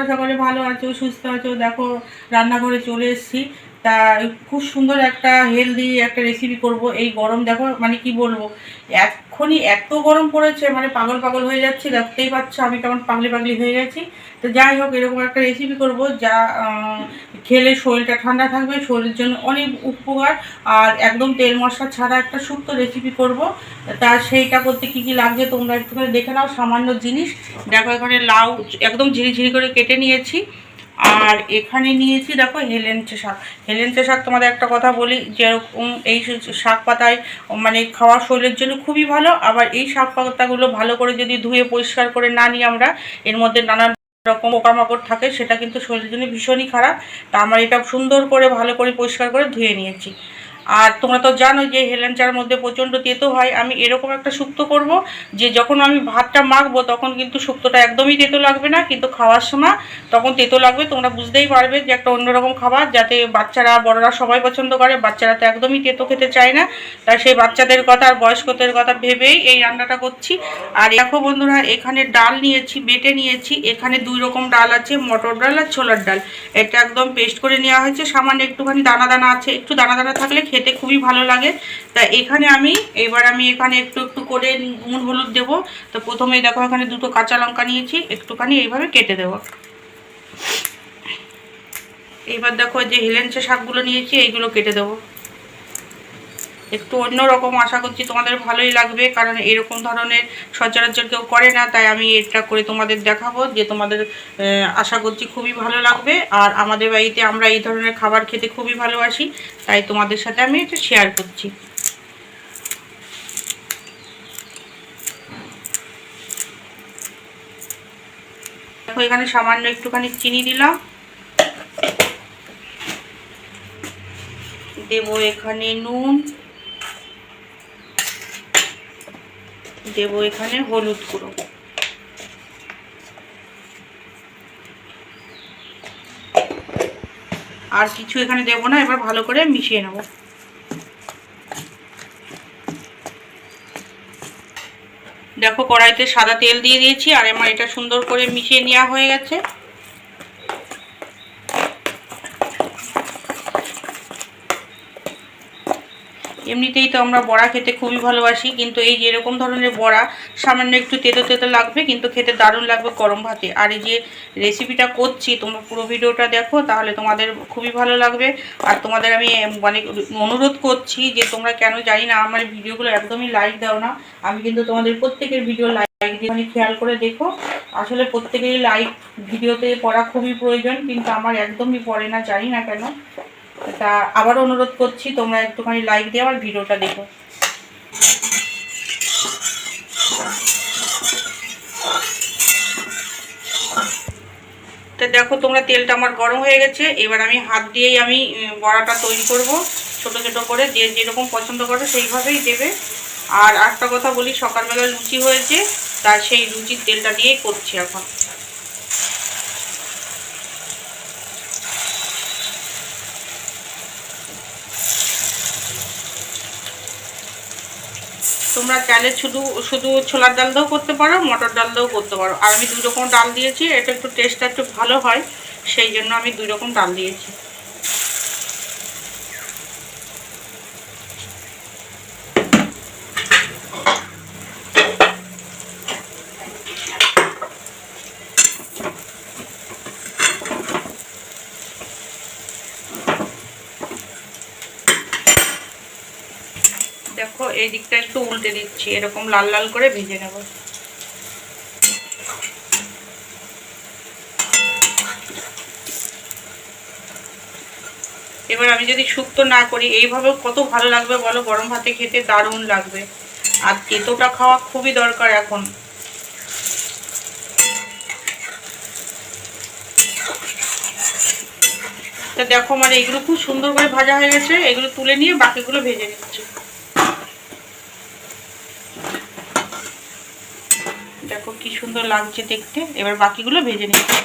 তোমরা সকলে ভালো আছো, সুস্থ আছো। দেখো রান্নাঘরে চলে এসেছি। তা খুব সুন্দর একটা হেলদি একটা রেসিপি করব। এই গরম দেখো, মানে কি বলবো, এক্ষুনি এত গরম পড়েছে, মানে পাগল পাগল হয়ে যাচ্ছি। দেখতেই পাচ্ছ আমি কেমন পাগলি পাগলি হয়ে গেছি। তো যাই হোক, এরকম একটা রেসিপি করব যা খেলে শরীরটা ঠান্ডা থাকবে, শরীরের জন্য অনেক উপকার। আর একদম তেল মশলা ছাড়া একটা শুক্তো রেসিপি করব। তা সেইটা করতে কী কী লাগছে তোমরা একটু করে দেখে নাও। সামান্য জিনিস দেখো, এখানে লাউ একদম ঝিরিঝিরি করে কেটে নিয়েছি। আর এখানে নিয়েছি দেখো হেলেঞ্চে শাক। হেলেঞ্চে শাক তোমাদের একটা কথা বলি, যেরকম এই শাক পাতায় মানে খাওয়া শরীরের জন্য খুবই ভালো। আবার এই শাক পাতাগুলো ভালো করে যদি ধুয়ে পরিষ্কার করে না নিই আমরা, এর মধ্যে নানান রকম পোকামাকড় থাকে, সেটা কিন্তু শরীরের জন্য ভীষণই খারাপ। তা আমার এটা সুন্দর করে ভালো করে পরিষ্কার করে ধুয়ে নিয়েছি। আর তোমরা তো জানো যে হেলেঞ্চার মধ্যে প্রচণ্ড তেতো হয়। আমি এরকম একটা শুক্তো করব যে যখন আমি ভাতটা মাখবো তখন কিন্তু শুক্তোটা একদমই তেতো লাগবে না, কিন্তু খাওয়ার সময় তখন তেতো লাগবে। তোমরা বুঝতেই পারবে যে একটা অন্যরকম খাবার, যাতে বাচ্চারা বড়রা সবাই পছন্দ করে। বাচ্চারা তো একদমই তেতো খেতে চায় না, তাই সেই বাচ্চাদের কথা আর বয়স্কদের কথা ভেবেই এই রান্নাটা করছি। আর দেখো বন্ধুরা, এখানে ডাল নিয়েছি, বেটে নিয়েছি। এখানে 2 রকম ডাল আছে, মটর ডাল আর ছোলার ডাল। এটা একদম পেস্ট করে নেওয়া হয়েছে। সামান্য একটুখানি দানা দানা আছে, একটু দানা দানা থাকলে খেতে খুবই ভালো লাগে। তা এখানে আমি এখানে একটু একটু করে নুন হলুদ দেবো। তো প্রথমেই দেখো এখানে 2টো কাঁচা লঙ্কা নিয়েছি, একটুখানি এইভাবে কেটে দেবো। এইবার দেখো যে হেলেঞ্চে শাকগুলো নিয়েছি, এইগুলো কেটে দেবো। একটু অন্যরকম, আশা করছি তোমাদের ভালোই লাগবে, কারণ এরকম ধরনের সচরাচর কেউ করে না। তাই আমি এটা করে তোমাদের দেখাবো, যে তোমাদের আশা করছি খুবই ভালো লাগবে। আর আমাদের বাড়িতে আমরা এই ধরনের খাবার খেতে খুবই ভালোবাসি, তাই তোমাদের সাথে আমি এটা শেয়ার করছি। দেখো এখানে সামান্য একটুখানি চিনি দিলাম, দেবো এখানে নুন, দেবো এখানে হলুদ গুঁড়ো। আর কিছু এখানে দেবো না। এবার ভালো করে মিশিয়ে নেব। দেখো কড়াইতে সাদা তেল দিয়ে দিয়েছি, আর আমার এটা সুন্দর করে মিশিয়ে নেওয়া হয়ে গেছে। এমনিতেই তো আমরা বড়া খেতে খুবই ভালোবাসি, কিন্তু এই যে এরকম ধরনের বড়া সামান্য একটু তেতো তেতো লাগবে, কিন্তু খেতে দারুণ লাগবে গরম ভাতে। আর এই যে রেসিপিটা করছি, তোমরা পুরো ভিডিওটা দেখো, তাহলে তোমাদের খুবই ভালো লাগবে। আর তোমাদের আমি মানে অনুরোধ করছি যে তোমরা কেন জানি না আমার ভিডিওগুলো একদমই লাইক দাও না। আমি কিন্তু তোমাদের প্রত্যেকের ভিডিও লাইক দিয়ে মানে খেয়াল করে দেখো। আসলে প্রত্যেকেরই লাইক ভিডিওতে পড়া খুবই প্রয়োজন, কিন্তু আমার একদমই পড়ে না, জানি না কেন। তা আবার অনুরোধ করছি, তোমরা একটুখানি লাইক দিয়ে আমার ভিডিওটা দেখো। তো দেখো তোমরা, তেলটা আমার গরম হয়ে গেছে। এবার আমি হাত দিয়েই আমি বড়াটা তৈরি করব, ছোট ছোট করে। যে যেরকম পছন্দ করো সেইভাবেই দেবে। আর একটা কথা বলি, সকালবেলা লুচি হয়েছে, তা সেই লুচির তেলটা দিয়েই করছি এখন। তোমরা চাইলে শুধু শুধু ছোলার ডাল দিয়েও করতে পারো, মটর ডাল দিয়েও করতে পারো। আর আমি 2 রকম ডাল দিয়েছি, এটা একটু টেস্টটা একটু ভালো হয়, সেই জন্য আমি 2 রকম ডাল দিয়েছি। দেখো এই দিকটা একটু উল্টে দিচ্ছি, এরকম লাল লাল করে ভেজে নেব। এবার আমি যদি শুক্তো না করি, এইভাবেও কত ভালো লাগবে বলো, গরম ভাতে খেতে দারুণ লাগবে। আর তেতোটা খাওয়া খুবই দরকার এখন। তো দেখো মানে এগুলো খুব সুন্দর করে ভাজা হয়ে গেছে, এগুলো তুলে নিয়ে বাকিগুলো ভেজে নিচ্ছি। দেখো কি সুন্দর লাগছে দেখতে। এবার বাকিগুলো ভেজে নিচ্ছি।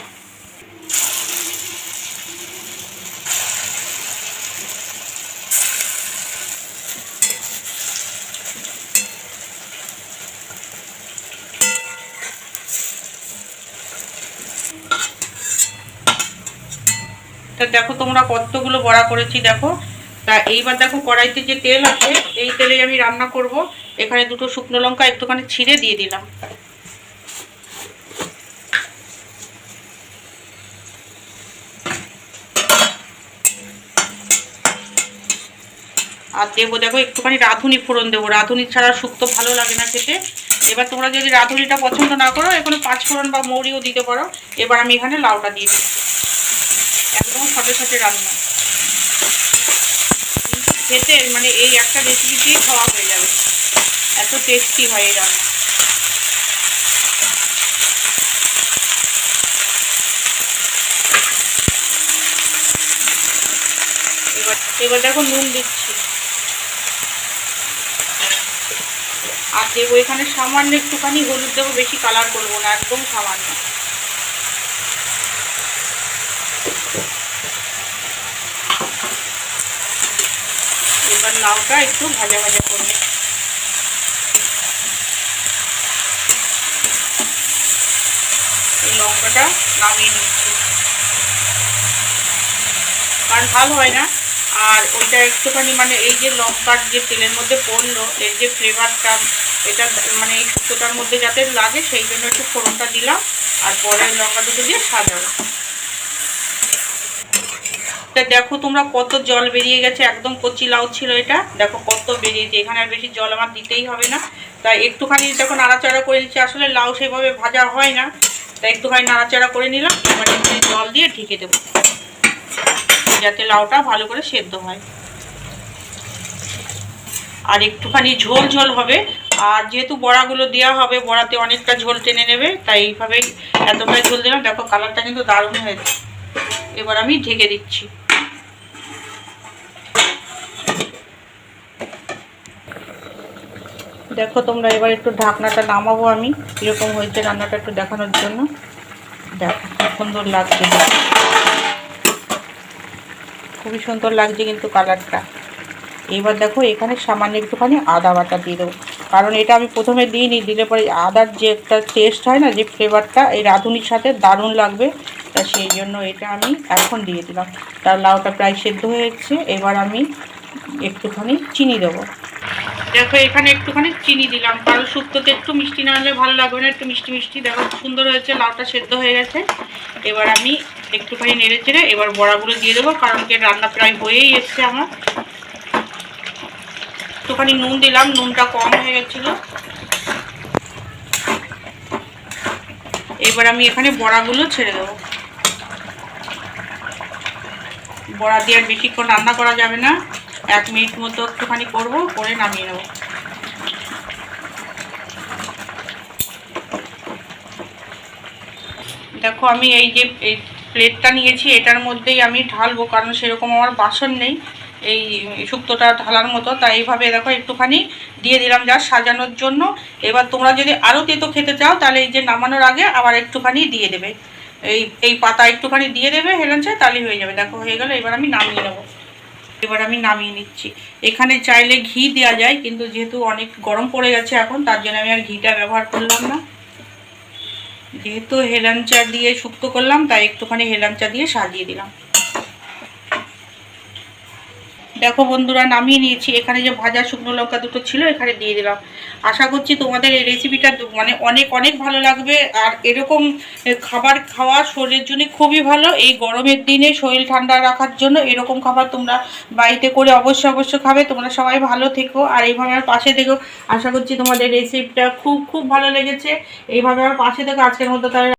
তা দেখো তোমরা কতগুলো বড়া করেছি দেখো। তা এইবার দেখো কড়াইতে যে তেল আছে এই তেলেই আমি রান্না করব। এখানে দুটো শুকনো লঙ্কা একটুখানি ছিঁড়ে দিয়ে দিলাম। আর দেবো দেখো একটুখানি রাঁধুনি ফোড়ন দেবো, রাঁধুনি ছাড়া শুক্তো ভালো লাগে না খেতে। এবার তোমরা যদি রাঁধুনিটা পছন্দ না করো এখানে 5 ফোড়ন বা মৌরিও দিতে পারো। এবার আমি এখানে লাউটা দিয়ে দিই, একদম সাথে সাথে রান্না। খেতে মানে এই একটা রেসিপি দিয়ে খাওয়া হয়ে যাবে, এত টেস্টি হয় এই রান্না। এবার দেখো নুন দিচ্ছি, আর দেবো এখানে সামান্য একটুখানি হলুদ দেবো, বেশি কালার করবো না, একদম সামান্য। এবার লাউটা একটু ভাজা ভাজা করবো। এই লঙ্কাটা নামিয়ে নিচ্ছি, কারণ ভালো হয় না। আর ওইটা একটুখানি মানে এই যে লঙ্কার যে তেলের মধ্যে পড়লো এর যে ফ্লেভারটা, এটা মানে এই শুক্তোটার মধ্যে যাতে লাগে সেই জন্য একটু ফোড়নটা দিলাম। আর পরে লঙ্কা দুটো দিয়ে সাজাবো। তা দেখো তোমরা কত জল বেরিয়ে গেছে, একদম কচি লাউ ছিল এটা, দেখো কত বেরিয়েছে। এখানে আর বেশি জল আমার দিতেই হবে না। তাই একটুখানি যখন নাড়াচাড়া করে নিচ্ছি, আসলে লাউ সেভাবে ভাজা হয় না, তাই একটুখানি নাড়াচাড়া করে নিলাম। এবার জল দিয়ে ঢেকে দেবো যাতে লাউটা ভালো করে সেদ্ধ হয়। আর একটুখানি ঝোল ঝোল হবে, আর যেহেতু বড়াগুলো দেওয়া হবে বড়াতে অনেকটা ঝোল টেনে নেবে, তাই এইভাবেই এতটাই ঝোল দিলাম। দেখো কালারটা কিন্তু দারুণ হয়েছে। এবার আমি ঢেকে দিচ্ছি। দেখো তোমরা এবার একটু ঢাকনাটা নামাবো আমি, কীরকম হয়েছে রান্নাটা একটু দেখানোর জন্য। দেখো খুব সুন্দর লাগছে, খুবই সুন্দর লাগছে কিন্তু কালারটা। এবার দেখো এখানে সামান্য একটুখানি আদা বাটা দিয়ে দেবো, কারণ এটা আমি প্রথমে দিইনি, দিলে পরে আদার যে একটা টেস্ট হয় না, যে ফ্লেভারটা এই রাঁধুনির সাথে দারুণ লাগবে। তা সেই জন্য এটা আমি এখন দিয়ে দিলাম। তার লাউটা প্রায় সেদ্ধ হয়েছে। এবার আমি একটুখানি চিনি দেবো। দেখো এখানে একটুখানি চিনি দিলাম, কারণ শুক্তোতে একটু মিষ্টি না হলে ভালো লাগবে না, একটু মিষ্টি মিষ্টি। দেখো সুন্দর হয়েছে, লাউটা সেদ্ধ হয়ে গেছে। এবার আমি একটুখানি নেড়ে চেড়ে এবার বড়াগুলো দিয়ে দেবো, কারণ কি রান্না প্রায় হয়েই এসছে আমার। একটুখানি নুন দিলাম, নুনটা কম হয়ে গেছিলো। এবার আমি এখানে বড়াগুলো ছেড়ে দেবো। বড়া দিয়ে আর বেশিক্ষণ রান্না করা যাবে না, 1 মিনিট মতো একটুখানি করবো, করে নামিয়ে নেবো। দেখো আমি এই যে এই প্লেটটা নিয়েছি এটার মধ্যেই আমি ঢালবো, কারণ সেরকম আমার বাসন নেই এই শুক্তোটা ঢালার মতো, তাই এইভাবে দেখো একটুখানি দিয়ে দিলাম যা সাজানোর জন্য। এবার তোমরা যদি আরও তেতো খেতে চাও তাহলে এই যে নামানোর আগে আবার একটুখানি দিয়ে দেবে, এই পাতা একটুখানি দিয়ে দেবে হেলেঞ্চে, তাহলেই হয়ে যাবে। দেখো হয়ে গেল, এবার আমি নামিয়ে নেবো। এবার আমি নামিয়ে নিচ্ছি। এখানে চাইলে ঘি দেওয়া যায়, কিন্তু যেহেতু অনেক গরম পড়ে গেছে এখন, তার জন্য আমি আর ঘিটা ব্যবহার করলাম না। যেহেতু হেলাঞ্চা দিয়ে শুক্তো করলাম তাই একটুখানি হেলাঞ্চা দিয়ে সাজিয়ে দিলাম। দেখো বন্ধুরা নামিয়ে নিয়েছি। এখানে যে ভাজা শুকনো লঙ্কা দুটো ছিল এখানে দিয়ে দিলাম। আশা করছি তোমাদের এই রেসিপিটা মানে অনেক অনেক ভালো লাগবে। আর এরকম খাবার খাওয়া শরীরের জন্য খুবই ভালো। এই গরমের দিনে শরীর ঠান্ডা রাখার জন্য এরকম খাবার তোমরা বাড়িতে করে অবশ্যই খাবে। তোমরা সবাই ভালো থেকো আর এইভাবে আমার পাশে থেকো। আশা করছি তোমাদের রেসিপিটা খুব ভালো লেগেছে। এইভাবে আমার পাশে থেকো। আজকের মতো তাহলে